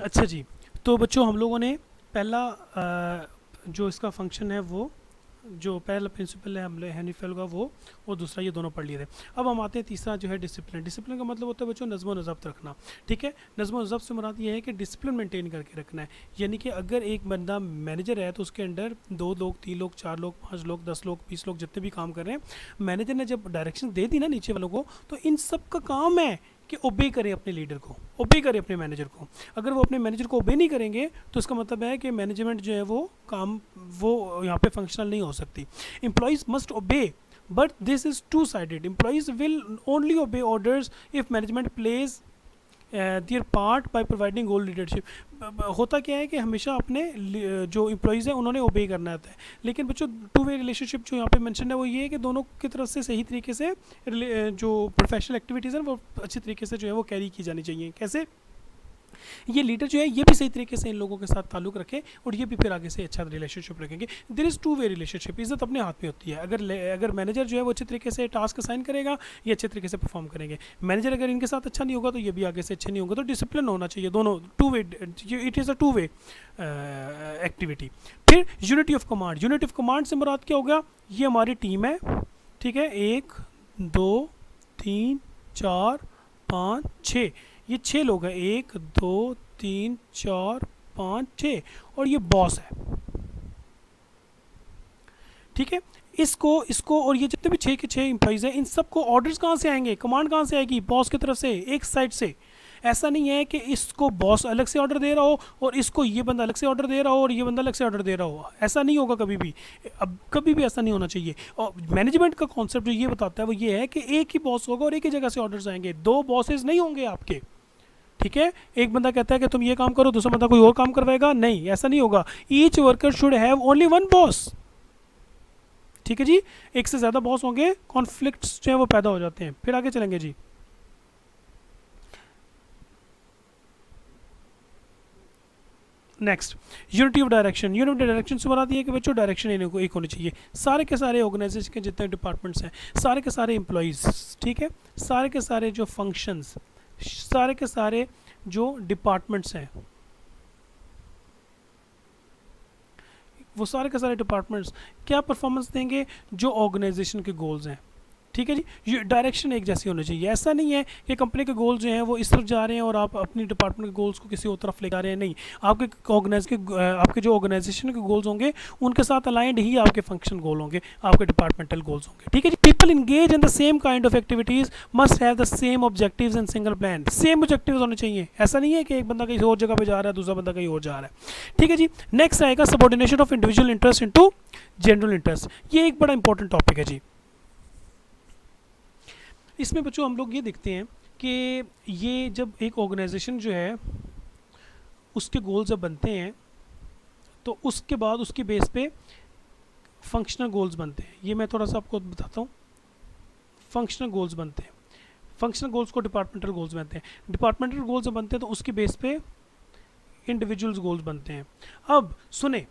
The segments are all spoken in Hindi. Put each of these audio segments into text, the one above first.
अच्छा जी, तो बच्चों हम लोगों ने पहला जो इसका फंक्शन है वो जो पहला प्रिंसिपल है हमने हैनीफेल का वो और दूसरा ये दोनों पढ़ लिए थे। अब हम आते हैं तीसरा जो है डिसिप्लिन। डिसिप्लिन का मतलब होता है बच्चों नज़्म व ज़ब्त रखना। ठीक है, नज़्म व ज़ब्त से मुराद ये है कि डिसिप्लिन मेंटेन करके रखना है। यानी कि अगर एक बंदा मैनेजर है तो उसके अंडर 2 लोग 3 लोग 4 लोग 5 लोग 10 लोग 20 लोग जितने भी काम कर रहे हैं, मैनेजर ने जब डायरेक्शन दे दी ना नीचे वालों को, तो इन सब का काम है कि ओबे करें अपने लीडर को, ओबे करें अपने मैनेजर को। अगर वो अपने मैनेजर को ओबे नहीं करेंगे तो इसका मतलब है कि मैनेजमेंट जो है वो यहाँ पे फंक्शनल नहीं हो सकती। एम्प्लॉयज़ मस्ट ओबे, but this is two-sided. Employees will only obey orders if management plays their part by providing goal leadership. होता क्या है कि हमेशा अपने जो एम्प्लॉयज़ हैं उन्होंने ओबे करना होता है, लेकिन बच्चों टू वे रिलेशनशिप जो यहाँ पे मेंशन है वो ये है कि दोनों की तरफ से सही तरीके से जो प्रोफेशनल एक्टिविटीज़ हैं वो अच्छी तरीके से जो है वो कैरी की जानी चाहिए। कैसे? ये लीडर जो है ये भी सही तरीके से इन लोगों के साथ ताल्लुक़ रखे और ये भी फिर आगे से अच्छा रिलेशनशिप रखेंगे। There is two way relationship, इज़्ज़त अपने हाथ में होती है। अगर मैनेजर जो है वो अच्छे तरीके से टास्क असाइन करेगा, ये अच्छे तरीके से परफॉर्म करेंगे। मैनेजर अगर इनके साथ अच्छा नहीं होगा तो ये भी आगे से अच्छे नहीं होंगे। तो डिसिप्लिन होना चाहिए दोनों, two way, it is a two way activity. फिर unity of command. Unity of command से मुराद क्या हो गया? ये हमारी टीम है, ठीक है, 1 2 3 4 5 6, ये 6 लोग हैं, 1 2 3 4 5 6, और ये बॉस है। ठीक है, इसको इसको और ये जितने भी 6 के 6 एम्प्लॉइज़ हैं इन सबको ऑर्डर्स कहाँ से आएंगे? कमांड कहाँ से आएगी? बॉस की तरफ से, एक साइड से। ऐसा नहीं है कि इसको बॉस अलग से ऑर्डर दे रहा हो और इसको ये बंदा अलग से ऑर्डर दे रहा हो और ये बंदा अलग से ऑर्डर दे रहा हो। ऐसा नहीं होगा कभी भी, अब कभी भी ऐसा नहीं होना चाहिए। और मैनेजमेंट का कॉन्सेप्ट जो ये बताता है वो ये है कि एक ही बॉस होगा और एक ही जगह से ऑर्डर्स आएंगे, 2 बॉसेस नहीं होंगे आपके। ठीक है, एक बंदा कहता है कि तुम ये काम करो, दूसरा बंदा कोई और काम करवाएगा, नहीं, ऐसा नहीं होगा। Each worker should have only one boss. ठीक है जी, एक से ज़्यादा बॉस होंगे, कॉन्फ्लिक्ट्स जो है वो पैदा हो जाते हैं। फिर आगे चलेंगे जी। Next, unity of direction. Unity of direction से मुराद ये है कि बच्चों डायरेक्शन एक होनी चाहिए। सारे के सारे ऑर्गेनाइजेशन के जितने डिपार्टमेंट्स हैं, सारे के सारे एम्प्लॉयज़, ठीक है, सारे के सारे जो फंक्शंस, सारे के सारे जो डिपार्टमेंट्स हैं, वो सारे के सारे डिपार्टमेंट्स क्या परफॉर्मेंस देंगे? जो ऑर्गेनाइजेशन के गोल्स हैं। ठीक है जी, ये डायरेक्शन एक जैसी होनी चाहिए। ऐसा नहीं है कि कंपनी के गोल्स जो हैं वो इस तरफ जा रहे हैं और आप अपनी डिपार्टमेंट के गोल्स को किसी और तरफ ले जा रहे हैं, नहीं। आपके जो ऑर्गेनाइजेशन के गोल्स होंगे उनके साथ अलाइंड ही आपके फंक्शन गोल होंगे, आपके डिपार्टमेंटल गोल्स होंगे। ठीक है जी, people engage in the same kind of activities must have the same objectives and single plan. Same objectives होने चाहिए। ऐसा नहीं है कि एक बंदा कहीं और जगह पर जा रहा है, दूसरा बंदा कहीं और जा रहा है। ठीक है जी, नेक्स्ट आएगा subordination of individual interest into general interest. ये एक बड़ा इंपॉर्टेंट टॉपिक है जी। इसमें बच्चों हम लोग ये देखते हैं कि ये जब एक ऑर्गेनाइजेशन जो है उसके गोल जब बनते हैं तो उसके बाद उसके बेस पे फंक्शनल गोल्स बनते हैं। ये मैं थोड़ा सा आपको बताता हूँ। फंक्शनल गोल्स बनते हैं, फंक्शनल गोल्स को डिपार्टमेंटल गोल्स बनते हैं। डिपार्टमेंटल गोल्स जब बनते हैं तो उसके बेस पे इंडिविजुअल्स गोल्स बनते हैं। अब सुने,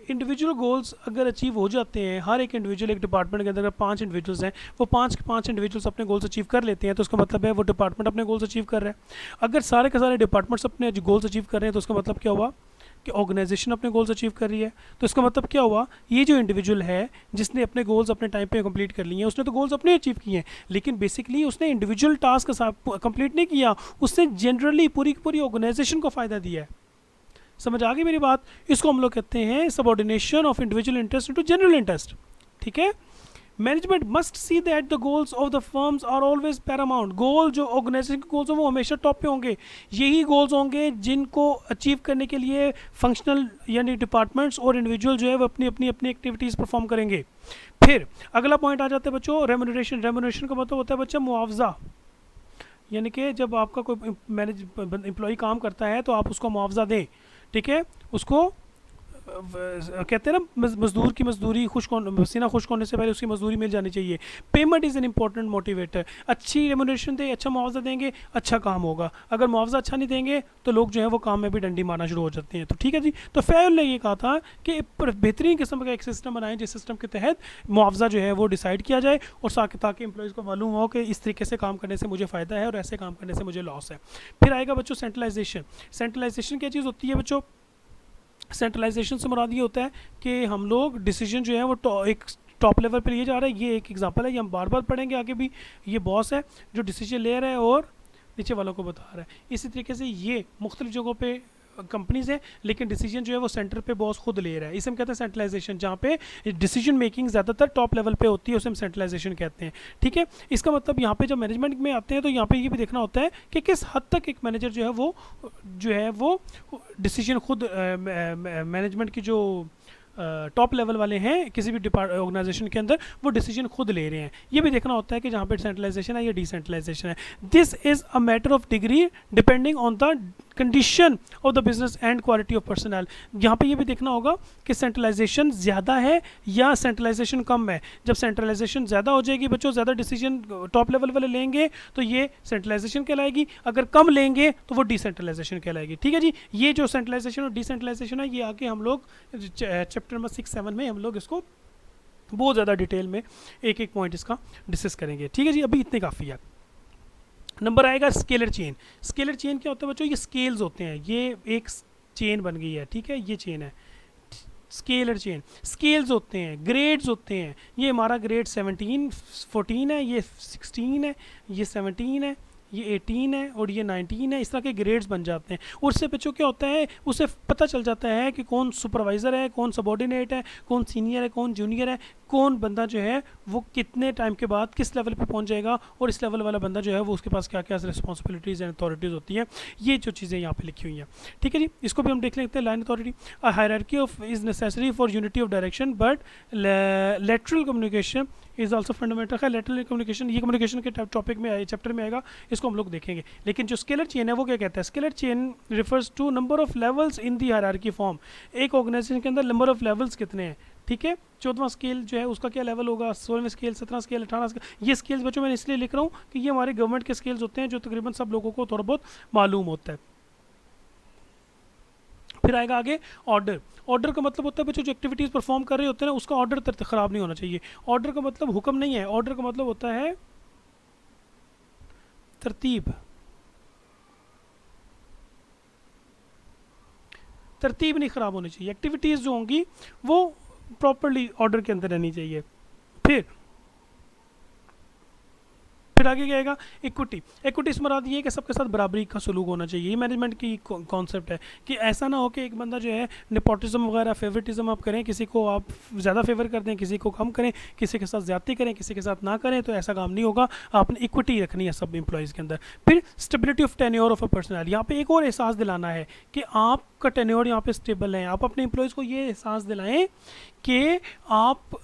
इंडिविजुअल गोल्स अगर अचीव हो जाते हैं, हर एक इंडिविजुअल, एक डिपार्टमेंट के अंदर अगर 5 इंडिविजुअल्स हैं, वो 5 के 5 इंडिविजुअल्स अपने गोल्स अचीव कर लेते हैं तो उसका मतलब है वो डिपार्टमेंट अपने गोल्स अचीव कर रहा है। अगर सारे के सारे डिपार्टमेंट्स अपने गोल्स अचीव कर रहे हैं तो उसका मतलब क्या हुआ कि ऑर्गेनाइजेशन अपने गोल्स अचीव कर रही है। तो इसका मतलब क्या हुआ, ये जो इंडिविजुअल है जिसने अपने गोल्स अपने टाइम पे कंप्लीट कर लिए हैं, उसने तो गोल्स अपने अचीव किए हैं, लेकिन बेसिकली उसने इंडिविजुअल टास्क कंप्लीट नहीं किया, उसने जनरली पूरी की पूरी ऑर्गेनाइजेशन को फ़ायदा दिया है। समझ आ गई मेरी बात? इसको हम लोग कहते हैं subordination of individual interest into general interest. ठीक है, management must see that the goals of the firms are always paramount. Goal जो ऑर्गेनाइजेशन के गोल्स हैं वो हमेशा टॉप पे होंगे। यही गोल्स होंगे जिनको अचीव करने के लिए फंक्शनल यानी डिपार्टमेंट्स और इंडिविजुअल जो है वो अपनी अपनी अपनी एक्टिविटीज़ परफॉर्म करेंगे। फिर अगला पॉइंट आ जाता है बच्चों रेम्यूनरेशन। रेम्यूनरेशन का मतलब होता है बच्चा मुआवजा, यानी कि जब आपका कोई एम्प्लॉय काम करता है तो आप उसको मुआवजा दें। ठीक है, उसको कहते हैं ना मजदूर की मजदूरी पसीना खुश्क होने से पहले उसकी मजदूरी मिल जानी चाहिए। Payment is an important motivator. अच्छी रेमुनरेशन दे, अच्छा मुआवजा देंगे, अच्छा काम होगा। अगर मुआवजा अच्छा नहीं देंगे तो लोग जो है वो काम में भी डंडी मारना शुरू हो जाते हैं। तो ठीक है जी, तो फैल ने ये कहा था कि बेहतरीन किस्म का एक सिस्टम बनाएं जिस सिस्टम के तहत मुआवजा जो है वो डिसाइड किया जाए और ताकि एम्प्लॉयज़ को मालूम हो कि इस तरीके से काम करने से मुझे फ़ायदा है और ऐसे काम करने से मुझे लॉस है। फिर आएगा बच्चों सेंट्रलाइजेशन। सेंट्रलाइजेशन क्या चीज़ होती है बच्चों? सेंट्रलाइजेशन से मुराद ये होता है कि हम लोग डिसीजन जो है वो एक टॉप लेवल पर लिए जा रहे हैं। ये एक एग्जांपल है, ये हम बार बार पढ़ेंगे आगे भी। ये बॉस है जो डिसीजन ले रहा है और नीचे वालों को बता रहा है। इसी तरीके से ये मुख्तलिफ जगहों पे कंपनीज है लेकिन डिसीजन जो है वो सेंटर पे बॉस खुद ले रहा है। इसे हम कहते हैं सेंट्रलाइजेशन। जहाँ पे डिसीजन मेकिंग ज़्यादातर टॉप लेवल पे होती है उसे हम सेंट्रलाइजेशन कहते हैं। ठीक है, इसका मतलब यहाँ पे जब मैनेजमेंट में आते हैं तो यहाँ पे ये भी देखना होता है कि किस हद तक एक मैनेजर जो है वो डिसीजन खुद मैनेजमेंट की जो टॉप लेवल वाले हैं किसी भी ऑर्गेनाइजेशन के अंदर वो डिसीजन खुद ले रहे हैं। ये भी देखना होता है कि जहाँ पे सेंट्रलाइजेशन है या डिसेंट्रलाइजेशन है। This is a matter of degree depending on the condition of the business and quality of personal. यहाँ पे ये भी देखना होगा कि सेंट्रलाइजेशन ज़्यादा है या सेंट्रलाइजेशन कम है। जब सेंट्रलाइजेशन ज़्यादा हो जाएगी बच्चों, ज़्यादा डिसीजन टॉप लेवल वाले लेंगे तो ये सेंट्रलाइजेशन कहलाएगी। अगर कम लेंगे तो वो डिसेंट्रलाइजेशन कहलाएगी। ठीक है जी, ये जो सेंट्रलाइजेशन और डिसेंट्रलाइजेशन है ये आगे हम लोग चैप्टर नंबर 6-7 में हम लोग इसको बहुत ज़्यादा डिटेल में एक एक पॉइंट इसका डिस्कस करेंगे। ठीक है जी, अभी इतने काफ़ी है। नंबर आएगा स्केलर चेन। स्केलर चेन क्या होता है बच्चों? ये स्केल्स होते हैं। ये एक चेन बन गई है, ठीक है, ये चेन है स्केलर चेन। स्केल्स होते हैं, ग्रेड्स होते हैं। ये हमारा ग्रेड 14 है, ये 16 है, ये 17 है, ये 18 है और ये 19 है। इस तरह के ग्रेड्स बन जाते हैं। उससे बच्चों क्या होता है, उसे पता चल जाता है कि कौन सुपरवाइज़र है, कौन सबॉर्डिनेट है, कौन सीनियर है, कौन जूनियर है, कौन बंदा जो है वो कितने टाइम के बाद किस लेवल पे पहुंच जाएगा और इस लेवल वाला बंदा जो है वो उसके पास क्या क्या रिस्पॉन्सिबिलिटीज़ एंड अथॉरिटीज़ होती हैं। ये जो चीज़ें यहाँ पे लिखी हुई हैं। ठीक है जी, इसको भी हम देख लेते हैं। Line authority, a hierarchy of is necessary for unity of direction but lateral communication is also fundamental है। लेटरल कम्युनिकेशन ये कम्युनिकेशन के टॉपिक में आए, चैप्टर में आएगा, इसको हम लोग देखेंगे। लेकिन जो स्केलर चेन है वो क्या कहता है? Scalar chain refers to number of levels in the hierarchy form. एक ऑर्गेनाइजेशन के अंदर नंबर ऑफ लेवल्स कितने हैं? ठीक है, 14वां स्केल जो है उसका क्या लेवल होगा, 16वें स्केल, 17वां स्केल, 18वां स्केल। ये स्केल्स बच्चों मैं इसलिए लिख रहा हूँ कि ये हमारे गवर्नमेंट के स्केल्स होते हैं जो तकरीबन सब लोगों को थोड़ा बहुत मालूम होता है। फिर आएगा आगे ऑर्डर। ऑर्डर का मतलब होता है बच्चों जो एक्टिविटीज़ परफॉर्म कर रहे होते हैं ना उसका ऑर्डर ख़राब नहीं होना चाहिए। ऑर्डर का मतलब हुक्म नहीं है, ऑर्डर का मतलब होता है तरतीब। तरतीब नहीं ख़राब होनी चाहिए। एक्टिविटीज़ जो होंगी वो प्रॉपरली ऑर्डर के अंदर रहनी चाहिए। फिर आगे क्या आएगा? इक्विटी। इक्विटी से मुराद ये है कि सबके साथ बराबरी का सलूक होना चाहिए। ये मैनेजमेंट की कॉन्सेप्ट है कि ऐसा ना हो कि एक बंदा जो है नेपोटिज्म वगैरह फेवरेटिज्म आप करें, किसी को आप ज़्यादा फेवर कर दें, किसी को कम करें, किसी के साथ ज़्यादती करें, किसी के साथ ना करें, तो ऐसा काम नहीं होगा। आपने इक्विटी रखनी है सब एम्प्लॉयज़ के अंदर। फिर stability of tenure of a personal. यहाँ पे एक और एहसास दिलाना है कि आपका टेन्योर यहाँ पे स्टेबल है। आप अपने एम्प्लॉयज़ को ये एहसास दिलाएं कि आप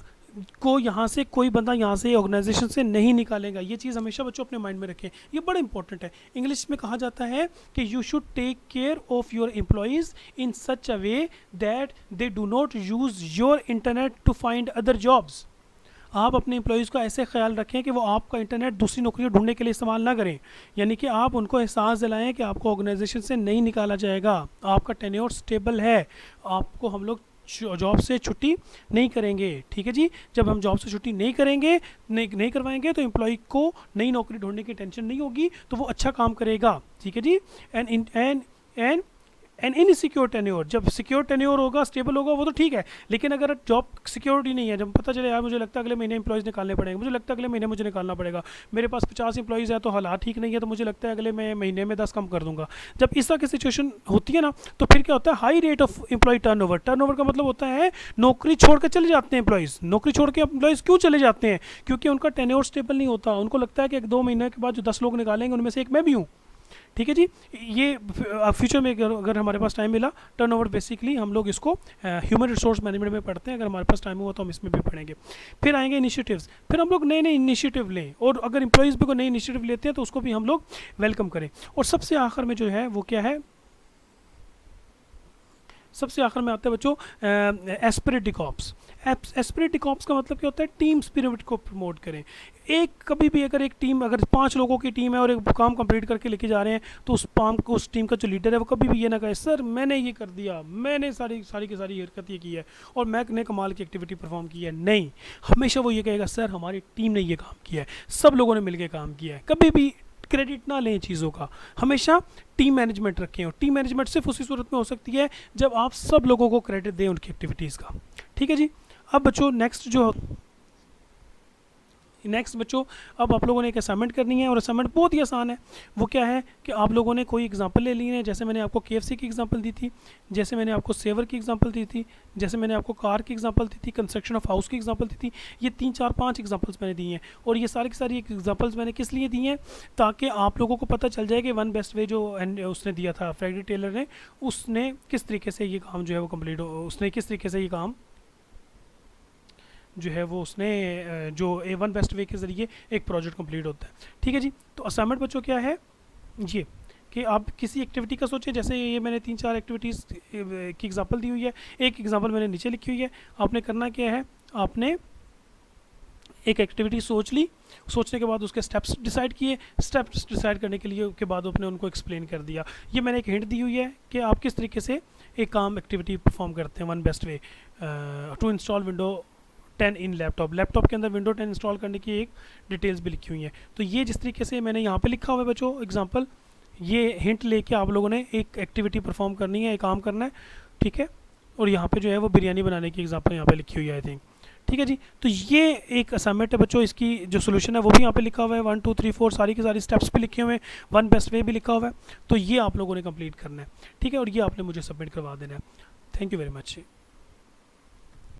को यहाँ से कोई बंदा यहाँ से ऑर्गेनाइजेशन से नहीं निकालेगा। ये चीज़ हमेशा बच्चों अपने माइंड में रखें, ये बड़ा इंपॉर्टेंट है। इंग्लिश में कहा जाता है कि you should take care of your employees in such a way that they do not use your internet to find other jobs. आप अपने एम्प्लॉयज़ का ऐसे ख्याल रखें कि वो आपका इंटरनेट दूसरी नौकरी ढूंढने के लिए इस्तेमाल ना करें। यानी कि आप उनको एहसास दिलाएं कि आपको ऑर्गेनाइजेशन से नहीं निकाला जाएगा, आपका टेन्योर स्टेबल है, आपको हम लोग जॉब से छुट्टी नहीं करेंगे। ठीक है जी, जब हम जॉब से छुट्टी नहीं करेंगे, नहीं करवाएंगे तो एम्प्लॉय को नई नौकरी ढूंढने की टेंशन नहीं होगी, तो वो अच्छा काम करेगा। ठीक है जी। एंड इन सिक्योर टेन्योर, जब सिक्योर टेन्योर होगा, स्टेबल होगा, वो तो ठीक है। लेकिन अगर जॉब सिक्योरिटी नहीं है, जब पता चले यार मुझे लगता है अगले महीने एम्प्लॉयज़ निकालने पड़ेंगे, मुझे लगता है अगले महीने मुझे निकालना पड़ेगा, मेरे पास 50 एम्प्लॉयज़ है तो हालात ठीक नहीं है, तो मुझे लगता है अगले महीने में 10 कम कर दूंगा। जब इस तरह की सिचुएशन होती है ना, तो फिर क्या होता है? High rate of employee turnover. Turnover का मतलब होता है नौकरी छोड़ कर चले जाते हैं एम्प्लॉयज़। नौकरी छोड़ के एम्प्लॉयज़ क्यों चले जाते हैं? क्योंकि उनका टेन्योर स्टेबल नहीं होता। उनको लगता है कि 1-2 महीने के बाद जो 10 लोग निकालेंगे उनमें से एक मैं भी हूँ। ठीक है जी, ये फ्यूचर में अगर हमारे पास टाइम मिला, टर्नओवर बेसिकली हम लोग इसको ह्यूमन रिसोर्स मैनेजमेंट में पढ़ते हैं। अगर हमारे पास टाइम हुआ तो हम इसमें भी पढ़ेंगे। फिर आएंगे इनिशिएटिव्स। फिर हम लोग नए नए इनिशिएटिव लें, और अगर एम्प्लॉयज़ भी कोई नए इनिशिएटिव लेते हैं तो उसको भी हम लोग वेलकम करें। और सबसे आखिर में जो है वो क्या है? सबसे आखिर में आता है बच्चों एस्पिरिट डिकॉप्स। एस्पिरिट डिकॉप्स का मतलब क्या होता है, टीम स्पिरिट को प्रमोट करें। एक कभी भी अगर एक टीम, अगर 5 लोगों की टीम है और एक काम कंप्लीट करके लेके जा रहे हैं, तो उस टीम का जो लीडर है वो कभी भी ये ना कहे सर मैंने ये कर दिया, मैंने सारी सारी की सारी हरकत ये की है और मैंने कमाल की एक्टिविटी परफॉर्म की है। नहीं, हमेशा वो ये कहेगा सर हमारी टीम ने ये काम किया है, सब लोगों ने मिलकर काम किया है। कभी भी क्रेडिट ना लें चीज़ों का, हमेशा टीम मैनेजमेंट रखें। और टीम मैनेजमेंट सिर्फ उसी सूरत में हो सकती है जब आप सब लोगों को क्रेडिट दें उनकी एक्टिविटीज़ का। ठीक है जी। अब बच्चों नेक्स्ट बच्चों, अब आप लोगों ने एक असाइनमेंट करनी है और असाइनमेंट बहुत ही आसान है। वो क्या है कि आप लोगों ने कोई एग्जांपल ले ली है, जैसे मैंने आपको KFC की एग्जांपल दी थी, जैसे मैंने आपको सेवर की एग्जांपल दी थी, जैसे मैंने आपको कार की एग्जांपल दी थी, कंस्ट्रक्शन ऑफ हाउस की एग्जांपल दी थी। ये 3 4 5 एग्जांपल्स मैंने दी हैं और ये सारी की सारी एग्जांपल्स मैंने किस लिए दी हैं, ताकि आप लोगों को पता चल जाए कि वन बेस्ट वे जो उसने दिया था फ्रेडरिक टेलर ने, उसने किस तरीके से ये काम जो है वो कंप्लीट उसने किस तरीके से ये काम जो है वो उसने जो A1 बेस्ट वे के ज़रिए एक प्रोजेक्ट कंप्लीट होता है। ठीक है जी। तो असाइनमेंट बच्चों क्या है ये कि आप किसी एक्टिविटी का सोचें, जैसे ये मैंने 3 4 एक्टिविटीज़ की एग्जांपल दी हुई है, एक एग्जांपल मैंने नीचे लिखी हुई है। आपने करना क्या है, आपने एक एक्टिविटी सोच ली, सोचने के बाद उसके स्टेप्स डिसाइड किए, स्टेप्स डिसाइड करने के लिए के बाद आपने उनको एक्सप्लेन कर दिया। ये मैंने एक हिंट दी हुई है कि आप किस तरीके से एक काम एक्टिविटी परफॉर्म करते हैं। One best way to install window 10 in laptop के अंदर विंडो 10 इंस्टॉल करने की एक डिटेल्स भी लिखी हुई हैं। तो ये जिस तरीके से मैंने यहाँ पे लिखा हुआ है बच्चों एग्जांपल, ये हिंट लेके आप लोगों ने एक एक्टिविटी परफॉर्म करनी है, एक काम करना है। ठीक है। और यहाँ पे जो है वो बिरयानी बनाने की एग्जांपल यहाँ पे लिखी हुई है आई थिंक। ठीक है जी। तो ये एक असाइनमेंट है बच्चों, इसकी जो सोल्यूशन है वो भी यहाँ पे लिखा हुआ है, 1 2 3 4 सारी की सारी स्टेप्स भी लिखे हुए हैं, वन बेस्ट वे भी लिखा हुआ है। तो ये आप लोगों ने कंप्लीट करना है। ठीक है। और ये आपने मुझे सबमिट करवा देना है। Thank you very much.